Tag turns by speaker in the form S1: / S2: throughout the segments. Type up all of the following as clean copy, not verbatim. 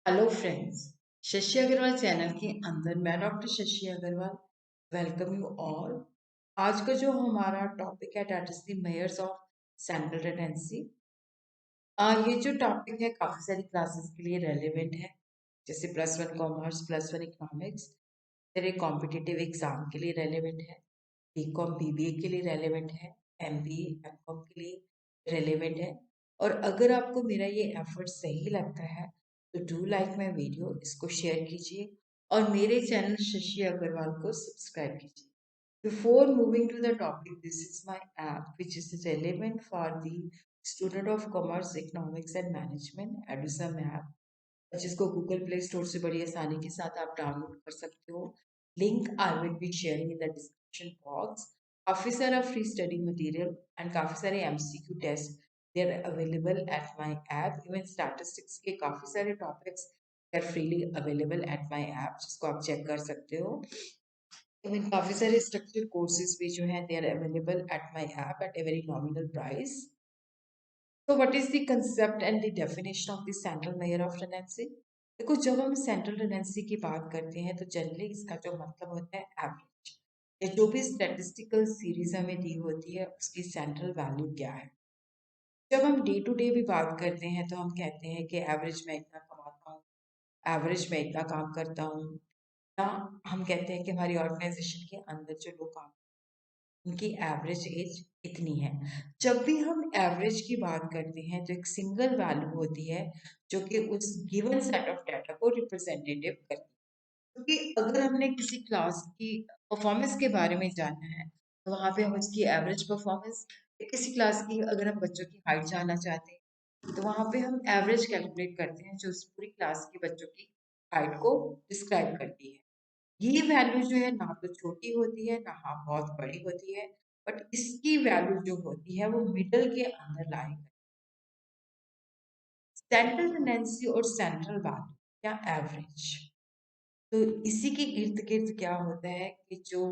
S1: Hello friends. Shashi Agarwal channel के अंदर मैं doctor Shashi Agarwal welcome you all. आज का जो हमारा टॉपिक है that is the measures of central tendency. ये जो टॉपिक है काफी सारी क्लासेस के लिए रेलेवेंट है, जैसे +1 कॉमर्स, +1 इकोनॉमिक्स, तेरे कॉम्पिटिटिव एग्जाम के लिए रेलेवेंट है, बीकॉम बीबीए के लिए रेलेवेंट है, एमबीए एमकॉम के लिए रेलेवेंट है। और अगर आपको मेरा ये एफर्ट सही लगता है तो डू लाइक माय वीडियो, इसको शेयर कीजिए और मेरे चैनल शशि अग्रवाल को सब्सक्राइब कीजिए। Before moving to the topic, this is my app which is relevant for the student of commerce, economics and management, Edusam app, जिसको गूगल प्ले स्टोर से बड़ी आसानी के साथ आप डाउनलोड कर सकते हो। Link I will be sharing in the description box. काफ़ी सारा फ्री स्टडी मटेरियल एंड काफ़ी सारे MCQ test they are available at my app. Even statistics के काफ़ी सारे topics are freely available at my app, जिसको आप चेक कर सकते हो। इवन काफ़ी सारे स्ट्रक्चर्ड कोर्सेज भी जो हैं they are available at my app at a very nominal price. तो what is the concept and the definition of the central measure of tendency? देखो, जब हम सेंट्रल टेनेंसी की बात करते हैं तो जनरली इसका जो मतलब होता है एवरेज, या जो भी स्टैटिस्टिकल सीरीज हमें दी होती है उसकी सेंट्रल वैल्यू क्या है। जब हम डे टू डे भी बात करते हैं तो हम कहते हैं कि एवरेज मैं इतना कमाता हूँ, एवरेज मैं इतना काम करता हूँ, या हम कहते हैं कि हमारी ऑर्गेनाइजेशन के अंदर जो लोग काम, उनकी एवरेज एज इतनी है। जब भी हम एवरेज की बात करते हैं तो एक सिंगल वैल्यू होती है जो कि उस गिवन सेट ऑफ डाटा को रिप्रेजेंटेटिव करती है। क्योंकि अगर हमने किसी क्लास की परफॉर्मेंस के बारे में जानना है तो वहाँ पे हम उसकी एवरेज परफॉर्मेंस, या किसी क्लास की अगर हम बच्चों की हाइट जानना चाहते हैं तो वहाँ पे हम एवरेज कैलकुलेट करते हैं, जो उस पूरी क्लास के बच्चों की हाइट को डिस्क्राइब करती है। ये वैल्यू जो है ना तो छोटी होती है ना हाँ बहुत बड़ी होती है, बट इसकी वैल्यू जो होती है वो मिडल के अंदर लाई है। सेंट्रल टेंडेंसी और सेंट्रल वैल्यू या एवरेज, तो इसी के इर्द गिर्द क्या होता है कि जो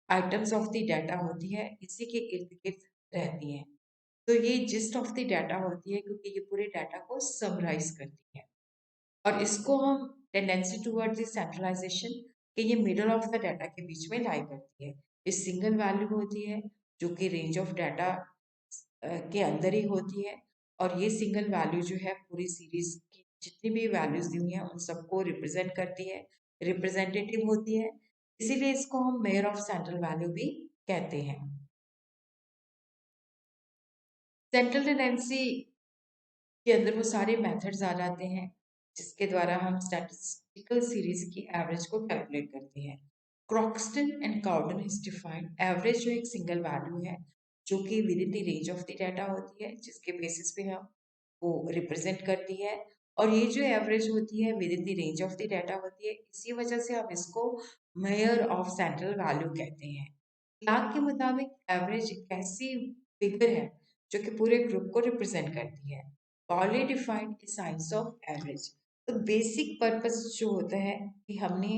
S1: आइटम्स ऑफ द डाटा होती है इसी के इर्द गिर्द रहती है। तो ये जिस्ट ऑफ द डाटा होती है क्योंकि ये पूरे डाटा को समराइज करती है। और इसको हम टेंडेंसी टुवर्ड्स द सेंट्रलाइजेशन कि ये मिडल ऑफ द डाटा के बीच में लाई करती है। ये सिंगल वैल्यू होती है जो कि रेंज ऑफ डाटा के अंदर ही होती है। और ये सिंगल वैल्यू जो है पूरी सीरीज की जितनी भी वैल्यूज दी हुई हैं उन सबको रिप्रेजेंट करती है, रिप्रेजेंटेटिव होती है। इसीलिए इसको हम मेयर ऑफ सेंट्रल वैल्यू भी कहते हैं। सेंट्रल टेंडेंसी के अंदर वो सारे मेथड्स आ जाते हैं जिसके द्वारा हम स्टैटिस्टिकल सीरीज की एवरेज को कैलकुलेट करते हैं। Croxton and Cowden is defined average जो एक सिंगल वैल्यू है जो कि within the range of the data होती है, जिसके बेसिस पे हम वो रिप्रेजेंट करती है। और ये जो एवरेज होती है with in the range of the data होती है, इसी वजह से हम इसको मेयर ऑफ सेंट्रल वैल्यू कहते हैं। क्लार्क के मुताबिक एवरेज एक ऐसी फिगर है जो कि पूरे ग्रुप को रिप्रेजेंट करती है। Poly defined the science of average, तो बेसिक पर्पस जो होता है कि हमने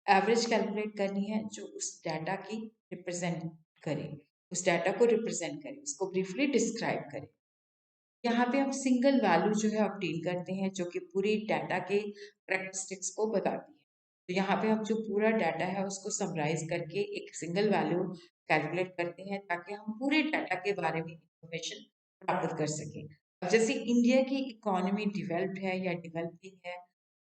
S1: एवरेज कैलकुलेट करनी है जो उस डाटा की रिप्रेजेंट करे, उस डाटा को रिप्रेजेंट करे, उसको ब्रीफली डिस्क्राइब करे। यहाँ पे हम सिंगल वैल्यू जो है ऑब्टेन करते हैं जो कि पूरी डाटा के करेक्टरिस्टिक्स को बताती है। तो यहाँ पे हम जो पूरा डाटा है उसको समराइज करके एक सिंगल वैल्यू कैलकुलेट करते हैं ताकि हम पूरे डाटा के बारे में इंफॉर्मेशन प्राप्त कर सकें। अब जैसे इंडिया की इकोनॉमी डेवलप्ड है या डेवलपिंग है,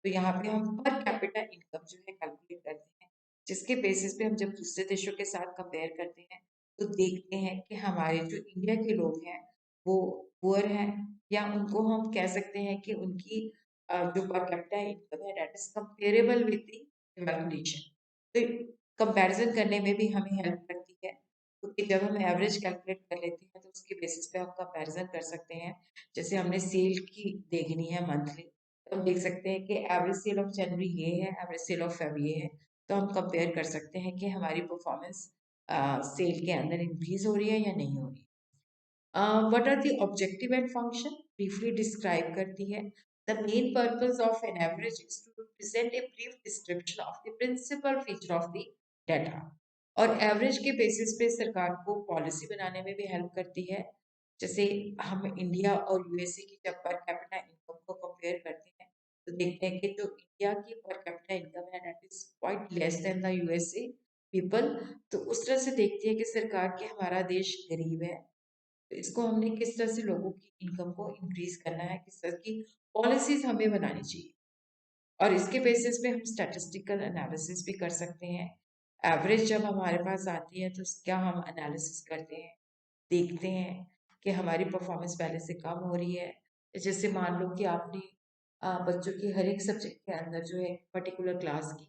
S1: तो यहाँ पे हम पर कैपिटा इनकम जो है कैलकुलेट करते हैं, जिसके बेसिस पे हम जब दूसरे देशों के साथ कंपेयर करते हैं तो देखते हैं कि हमारे जो इंडिया के लोग हैं वो पुअर हैं, या उनको हम कह सकते हैं कि उनकी जो पर कैपिटा इनकम है that is comparable with the developed nation. तो कंपैरिजन करने में भी हमें हेल्प करती है, क्योंकि जब हम एवरेज कैलकुलेट कर लेते हैं तो उसके बेसिस पे हम कंपैरिजन कर सकते हैं। जैसे हमने सेल की देखनी है मंथली, तो हम देख सकते हैं कि एवरेज सेल ऑफ जनवरी ये है, एवरेज सेल ऑफ फेब ये है। तो हम कंपेयर कर सकते हैं कि हमारी परफॉर्मेंस सेल के अंदर इंक्रीज हो रही है या नहीं हो रही है। What are the objective and function? Briefly describe करती है। The main purpose of an average is to present a brief description of the principal feature of the data. और एवरेज के बेसिस पे सरकार को पॉलिसी बनाने में भी हेल्प करती है। जैसे हम इंडिया और यूएसए की जब पर कैपिटा इनकम को कंपेयर करते हैं तो देखते हैं कि जो इंडिया की पर कैपिटा इनकम है that is quite less than the USA people. तो उस तरह से देखती है कि सरकार के हमारा देश गरीब है, तो इसको हमने किस तरह से लोगों की इनकम को इंक्रीज करना है, किस तरह की पॉलिसीज हमें बनानी चाहिए। और इसके बेसिस पे हम स्टैटिस्टिकल एनालिसिस भी कर सकते हैं। एवरेज जब हमारे पास आती है तो क्या हम एनालिसिस करते हैं, देखते हैं कि हमारी परफॉर्मेंस पहले से कम हो रही है। जैसे मान लो कि आपने बच्चों की हर एक सब्जेक्ट के अंदर जो है पर्टिकुलर क्लास की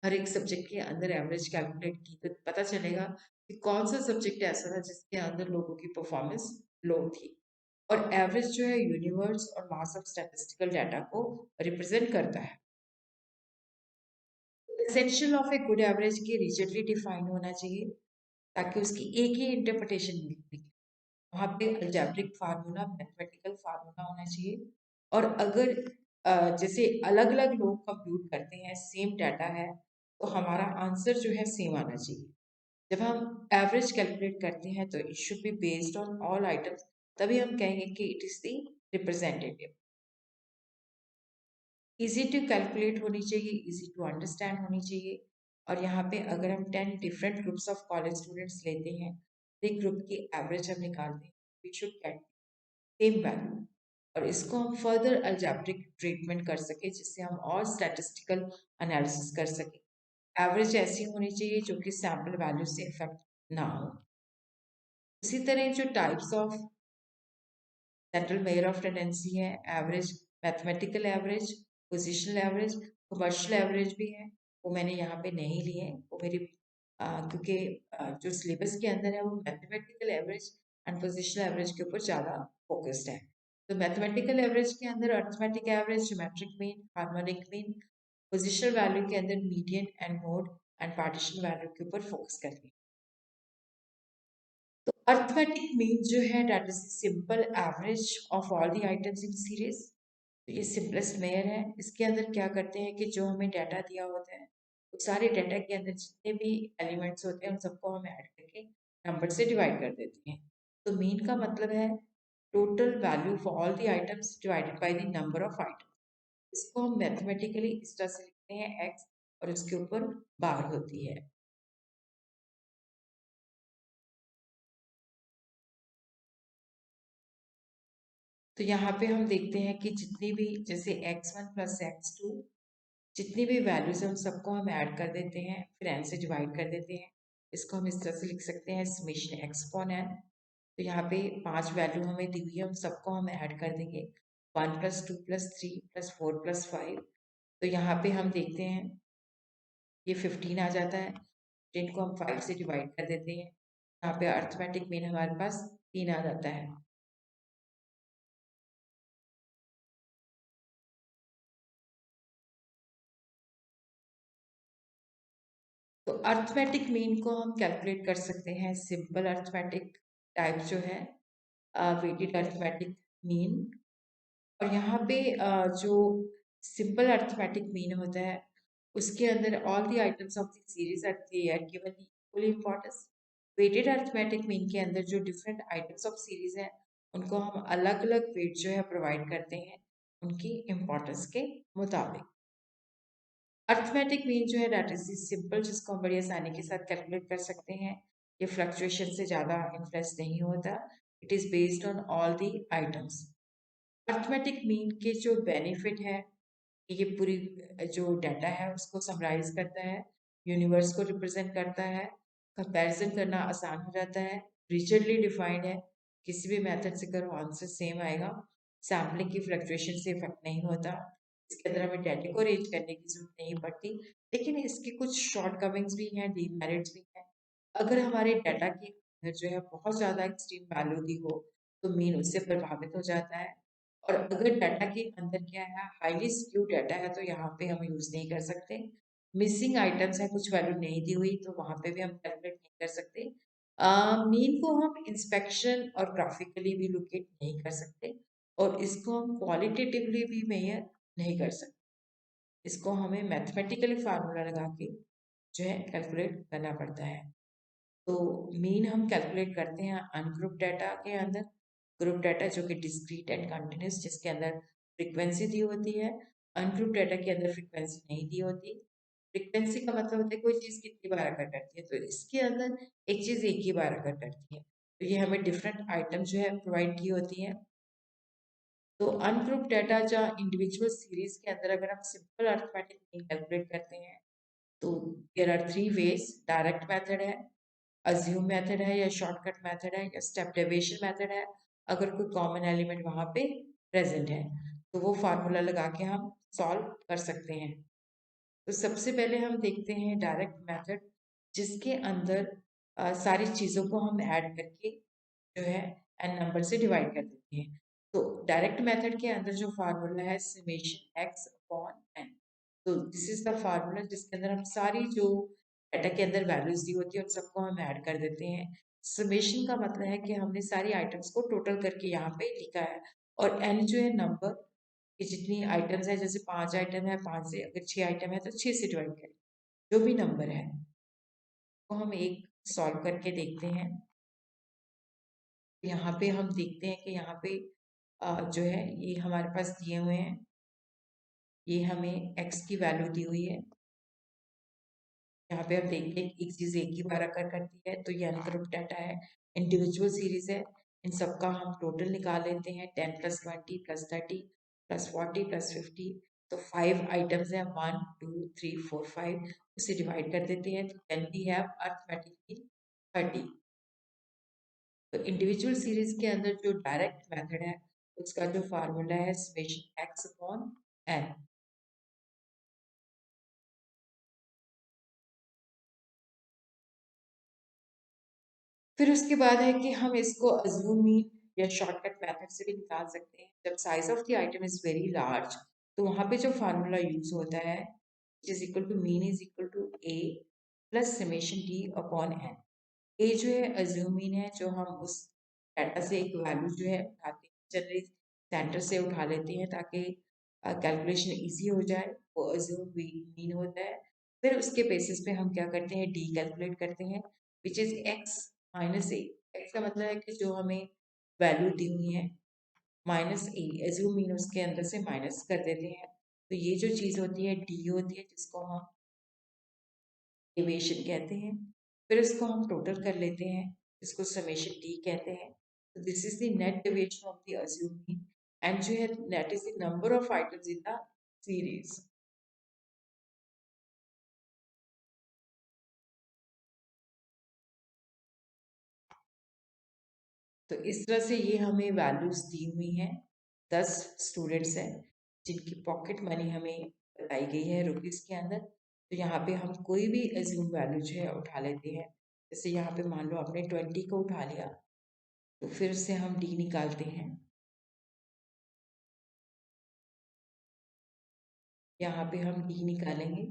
S1: हर एक सब्जेक्ट के अंदर एवरेज कैलकुलेट की तो पता चलेगा कि कौन सा सब्जेक्ट ऐसा था जिसके अंदर लोगों की परफॉर्मेंस लो थी। और एवरेज जो है यूनिवर्स और मास ऑफ स्टैटिस्टिकल डाटा को रिप्रेजेंट करता है। Essential of a good average के रिजिडली डिफाइन होना चाहिए ताकि उसकी एक ही इंटरप्रिटेशन मिले। वहाँ पे अलजेब्रिक फार्मूला, मैथमेटिकल फार्मूला होना चाहिए। और अगर जैसे अलग अलग लोग कंप्यूट करते हैं, सेम डाटा है, तो हमारा आंसर जो है सेम आना चाहिए। जब हम एवरेज कैलकुलेट करते हैं तो it should be based on all items, तभी हम कहेंगे कि it is the representative. Easy to calculate होनी चाहिए, इजी टू अंडरस्टैंड होनी चाहिए। और यहाँ पे अगर हम 10 different groups of college students लेते हैं, एक ग्रुप की एवरेज हम निकालते हैं, we should get same value. और इसको हम फर्दर अलजेब्रिक ट्रीटमेंट कर सके जिससे हम और स्टैटिस्टिकल एनालिसिस कर सके। एवरेज ऐसी होनी चाहिए जो कि सैम्पल वैल्यू से इफेक्ट ना हो। उसी तरह जो types of central measure of tendency है, average, mathematical average, positional average, commercial average भी है, वो मैंने यहाँ पे नहीं लिए हैं। वो मेरी क्योंकि जो सिलेबस के अंदर है वो mathematical average and positional average के ऊपर ज़्यादा फोकस्ड है। तो मैथमेटिकल एवरेज के अंदर arithmetic average, geometric mean, harmonic mean, positional value के अंदर median and mode and partition value के ऊपर फोकस करती है। तो अर्थमेटिक मीन जो है that is simple average of all the items in series. तो ये सिंपलेस्ट मेयर है। इसके अंदर क्या करते हैं कि जो हमें डाटा दिया होता है उस सारे डाटा के अंदर जितने भी एलिमेंट्स होते हैं उन सबको हम ऐड करके नंबर से डिवाइड कर देते हैं। तो मीन का मतलब है total value for all the items divided by the number of items. इसको हम मैथमेटिकली इस तरह से लिखते हैं एक्स और उसके ऊपर बार होती है। तो यहाँ पे हम देखते हैं कि जितनी भी जैसे x1 प्लस x2 जितनी भी वैल्यूज है उन सबको हम ऐड कर देते हैं, फिर n से डिवाइड कर देते हैं। इसको हम इस तरह से लिख सकते हैं समेशन x अपॉन n। तो यहाँ पे 5 वैल्यू हमें दी हुई है, उन सबको हम ऐड कर देंगे, 1 प्लस 2 प्लस 3 प्लस 4 प्लस 5। तो यहाँ पे हम देखते हैं ये 15 आ जाता है, जिनको हम 5 से डिवाइड कर देते हैं। यहाँ पे अर्थमेटिक मीन हमारे पास 3 आ जाता है। तो अर्थमेटिक मीन को हम कैलकुलेट कर सकते हैं सिंपल अर्थमेटिक टाइप जो है, वेटेड अर्थमेटिक मीन। और यहाँ पे जो सिंपल अर्थमेटिक मीन होता है उसके अंदर all the items of the series are given equal importance. Weighted arithmetic mean के अंदर जो डिफरेंट आइटम्स ऑफ सीरीज है उनको हम अलग अलग वेट जो है प्रोवाइड करते हैं उनकी इम्पोर्टेंस के मुताबिक। अर्थमेटिक मीन जो है दैट इज सिंपल, जिसको हम बड़ी आसानी के साथ कैलकुलेट कर सकते हैं। ये फ्लक्चुएशन से ज़्यादा इन्फ्लुएंस नहीं होता। It is based on all the items. Arithmetic mean के जो बेनिफिट है, ये पूरी जो डाटा है उसको समराइज करता है, यूनिवर्स को रिप्रेजेंट करता है, कंपैरिजन करना आसान हो जाता है, रिचर्डली डिफाइंड है, किसी भी मेथड से करो आंसर सेम आएगा, सैम्पलिंग की फ्लक्चुएशन से इफेक्ट नहीं होता, इसके अंदर हमें डाटा को अरेंज करने की जरूरत नहीं पड़ती। लेकिन इसके कुछ शॉर्ट कमिंग्स भी हैं, डीमेरिट्स भी हैं। अगर हमारे डाटा के अंदर जो है बहुत ज़्यादा एक्सट्रीम वैल्यू दी हो तो मीन उससे प्रभावित हो जाता है। और अगर डाटा के अंदर क्या है, हाईली स्क्यू डाटा है, तो यहाँ पे हम यूज नहीं कर सकते। मिसिंग आइटम्स है, कुछ वैल्यू नहीं दी हुई, तो वहां पे भी हम कैलकुलेट नहीं कर सकते। मीन को हम इंस्पेक्शन और ग्राफिकली भी लोकेट नहीं कर सकते, और इसको हम क्वालिटेटिवली भी मेजर नहीं कर सकते। इसको हमें मैथमेटिकली फार्मूला लगा के जो है कैलकुलेट करना पड़ता है। तो मीन हम कैलकुलेट करते हैं अनग्रुप डाटा के अंदर। ग्रुप डाटा जो कि डिस्क्रीट एंड कंटिन्यूस, जिसके अंदर फ्रीक्वेंसी दी होती है, अनग्रुप डाटा के अंदर फ्रीक्वेंसी नहीं दी होती। फ्रीक्वेंसी का मतलब होता है कोई चीज़ कितनी बार अकर करती है, तो इसके अंदर एक चीज़ एक ही बार अकर करती है। तो ये हमें डिफरेंट आइटम जो है प्रोवाइड की होती है। तो अनग्रुप डाटा या इंडिविजुअल सीरीज के अंदर अगर हम सिंपल अर्थमेटिक मीन कैलकुलेट करते हैं, तो there are three ways. Direct method है, अज्यूम मेथड है, या शॉर्टकट मेथड है, या स्टेप डेविएशन मेथड है। अगर कोई कॉमन एलिमेंट वहां पे प्रेजेंट है तो वो फार्मूला लगा के हम सॉल्व कर सकते हैं। तो सबसे पहले हम देखते हैं डायरेक्ट मेथड, जिसके अंदर सारी चीज़ों को हम ऐड करके जो है एन नंबर से डिवाइड कर देते हैं। तो डायरेक्ट मेथड के अंदर जो फार्मूला है समेशन एक्स अपॉन एन। तो दिस इज द फार्मूला जिसके अंदर हम सारी जो डाटा के अंदर वैल्यूज दी होती है उन सबको हम ऐड कर देते हैं। समेशन का मतलब है कि हमने सारी आइटम्स को टोटल करके यहाँ पे लिखा है, और एन जो है नंबर कि जितनी आइटम्स है, जैसे 5 आइटम है, 5 से अगर 6 आइटम है तो 6 से डिवाइड करें, जो भी नंबर है वो हम एक सॉल्व करके देखते हैं। यहाँ पे हम देखते हैं कि यहाँ पे जो है ये हमारे पास दिए हुए हैं, ये हमें x की वैल्यू दी हुई है। यहाँ पे हम देखते हैं एक चीज एक ही बार अकर करती है, तो ये अनग्रुप डाटा है, इंडिविजुअल सीरीज है। इन सबका हम टोटल निकाल लेते हैं, 10 + 20 + 30 + 40 + 50। तो 5 आइटम्स हैं, 1 2 3 4 5, उसे डिवाइड कर देते हैं, तो देन वी हैव अर्थमेटिकली 30। तो इंडिविजुअल सीरीज के अंदर जो डायरेक्ट मेथड है उसका जो फार्मूला है समेशन एक्स अपॉन एन। फिर उसके बाद है कि हम इसको अज्यूम मीन या शॉर्टकट मेथड से भी निकाल सकते हैं। जब size of the item is very large, तो वहां पे जो फार्मूला यूज होता है is equal to mean is equal to A plus summation D upon N. A जो है अज्यूम मीन है, जो हम उस डाटा से एक वैल्यू जो है उठाते हैं, जनरली सेंटर से उठा लेते हैं ताकि कैलकुलेशन इजी हो जाए, वो अज्यूम मीन होता है। फिर उसके बेसिस पे हम क्या करते हैं, डी कैलकुलेट करते हैं, which is x minus A. X का मतलब है कि जो हमें वैल्यू दी हुई है माइनस ए, एज्यूम मीन उसके अंदर से माइनस कर देते हैं। तो ये जो चीज़ होती है डी होती है, जिसको हम डेविएशन कहते हैं। फिर इसको हम टोटल कर लेते हैं, इसको समेशन डी कहते हैं। तो this is the net deviation of the assume mean, and जो है net is the number of items in the series. तो इस तरह से ये हमें वैल्यूज दी हुई हैं। 10 स्टूडेंट्स हैं जिनकी पॉकेट मनी हमें बताई गई है रुपीज़ के अंदर। तो यहाँ पे हम कोई भी एज्यूम वैल्यू जो है उठा लेते हैं। जैसे यहाँ पे मान लो आपने 20 को उठा लिया, तो फिर से हम डी निकालते हैं। यहाँ पे हम डी निकालेंगे,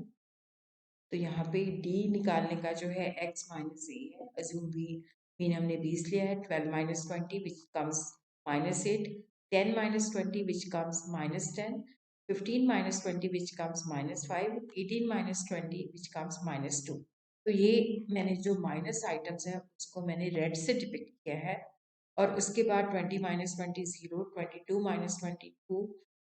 S1: तो यहाँ पे डी निकालने का जो है x माइनस ए है, अज्यूम बी मीन हमने 20 लिया है, 12 minus 20 which comes -8, 10 minus 20 which comes -10, 15 minus 20 which comes -5, 18 minus 20 which comes -2। तो ये मैंने जो माइनस आइटम्स है उसको मैंने रेड से डिपिक्ट किया है। और उसके बाद 20 minus 20 0, 22 minus 22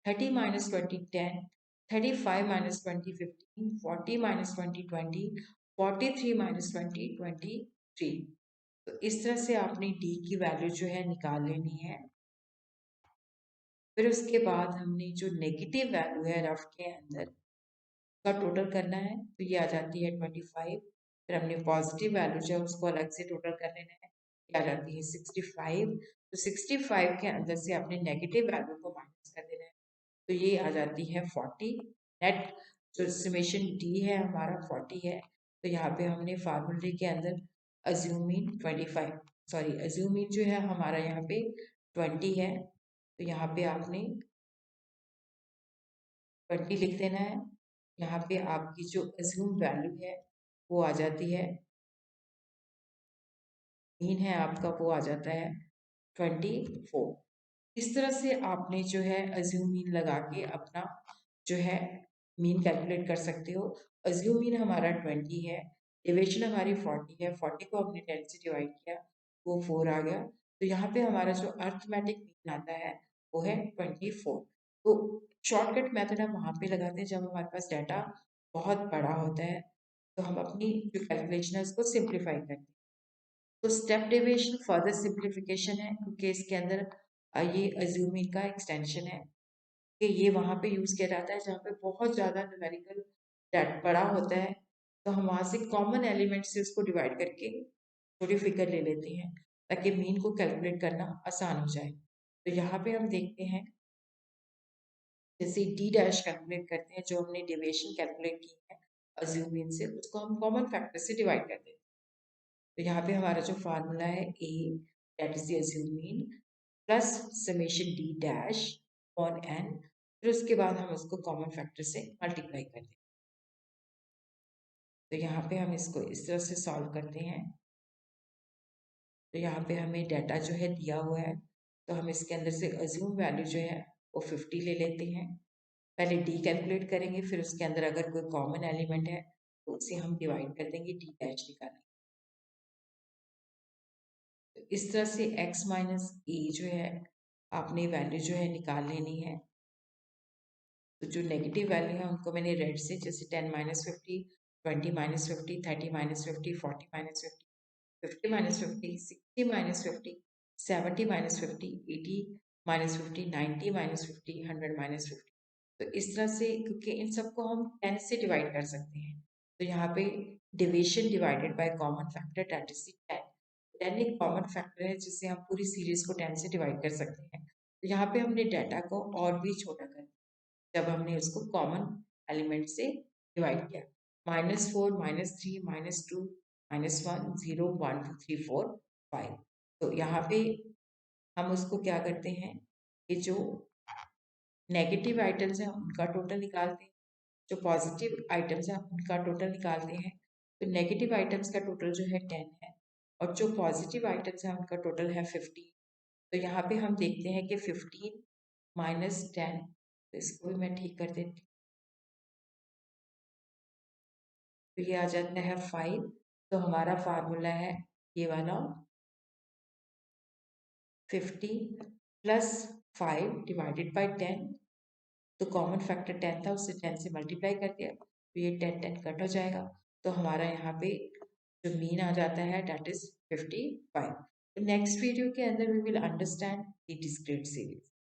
S1: 30 minus 20 10, 35 minus 20 15, 40 minus 20 20, 43 minus 20 23। तो इस तरह से आपने डी की वैल्यू जो है निकाल लेनी है। फिर उसके बाद हमने जो नेगेटिव वैल्यू है रफ के अंदर का टोटल करना है, तो ये आ जाती है 25। फिर हमने पॉजिटिव वैल्यू जो है उसको अलग से टोटल कर लेना है, ये आ जाती है 65। तो 65 के अंदर से आपने नेगेटिव वैल्यू को माइनस कर देना है, तो ये आ जाती है 40। नेट जो समेशन डी है हमारा 40 है। तो यहाँ पे हमने फार्मूले के अंदर अज्यूमिंग 25, सॉरी अज्यूमिंग जो है हमारा यहाँ पे 20 है, तो यहाँ पे आपने 20 लिख देना है। यहाँ पे आपकी जो अज्यूम वैल्यू है वो आ जाती है, मीन है आपका वो आ जाता है 24। इस तरह से आपने जो है अज्यूम मीन लगा के अपना जो है मीन कैलकुलेट कर सकते हो। अज्यूम मीन हमारा 20 है, डेविएशन हमारी 40 है, 40 को हमने 10 से डिवाइड किया, वो 4 आ गया। तो यहाँ पे हमारा जो अर्थमेटिक मीन आता है वो है 24। तो शॉर्टकट मेथड हम वहाँ पे लगाते हैं जब हमारे पास डाटा बहुत बड़ा होता है, तो हम अपनी जो कैलकुलेशन है उसको सिंप्लीफाई करते हैं। तो स्टेप डेविएशन फर्दर सिंप्लीफिकेशन है, क्योंकि इसके अंदर ये अज्यूमिंग का एक्सटेंशन है कि ये वहाँ पे यूज़ किया जाता है जहाँ पे बहुत ज़्यादा न्यूमेरिकल डेट बड़ा होता है, तो हम वहाँ से कॉमन एलिमेंट से उसको डिवाइड करके छोटी फिगर ले लेते हैं ताकि मीन को कैलकुलेट करना आसान हो जाए। तो यहाँ पे हम देखते हैं, जैसे डी डैश कैलकुलेट करते हैं, जो हमने डेविएशन कैलकुलेट की है अज्यूम मीन से, उसको हम कॉमन फैक्टर से डिवाइड कर देते हैं। तो यहाँ पे हमारा जो फार्मूला है A, that is the assume mean, plus summation D dash on N, फिर उसके बाद हम उसको कॉमन फैक्टर से मल्टीप्लाई कर दें। तो यहाँ पे हम इसको इस तरह से सॉल्व करते हैं। तो यहाँ पे हमें डाटा जो है दिया हुआ है, तो हम इसके अंदर से अज्यूम वैल्यू जो है वो 50 ले लेते हैं। पहले डी कैलकुलेट करेंगे, फिर उसके अंदर अगर कोई कॉमन एलिमेंट है तो उसे हम डिवाइड कर देंगे, डी डैश निकालेंगे। तो इस तरह से x माइनस ए जो है आपने वैल्यू जो है निकाल लेनी है। तो जो नेगेटिव वैल्यू है उनको मैंने रेड से, जैसे 10 minus 50, 20 minus 50, 30 minus 50, 40 minus 50, 50 minus 50, 60 minus 50, 70 minus 50, 80 minus 50, 90 minus 50, 100 minus 50। तो इस तरह से, क्योंकि इन सबको हम 10 से डिवाइड कर सकते हैं, तो यहाँ पे division divided by common factor, that is 10। 10 एक कॉमन फैक्टर है जिससे हम पूरी सीरीज को 10 से डिवाइड कर सकते हैं। तो यहाँ पे हमने डाटा को और भी छोटा कर दिया जब हमने उसको कॉमन एलिमेंट से डिवाइड किया। -4, -3, -2, -1, 0, 1, 2, 3, 4, 5। तो यहाँ पे हम उसको क्या करते हैं कि जो नेगेटिव आइटम्स हैं उनका टोटल निकालते हैं, जो पॉजिटिव आइटम्स हैं उनका टोटल निकालते हैं। तो नेगेटिव आइटम्स का टोटल जो है 10 है, और जो पॉजिटिव आइटम्स हैं उनका टोटल है 15। तो यहाँ पे हम देखते हैं कि 15 माइनस 10, तो इसको भी मैं ठीक कर देती हूँ। तो ये आ जाता है 5। तो हमारा फार्मूला है ये वाला, 50 प्लस 5 डिवाइडेड बाई 10। तो कॉमन फैक्टर 10 था, उससे 10 से मल्टीप्लाई कर दिया, तो ये 10 10 कट हो जाएगा। तो हमारा यहाँ पे जो मीन आ जाता है दैट इज 55। तो नेक्स्ट वीडियो के अंदर we will understand the discrete series.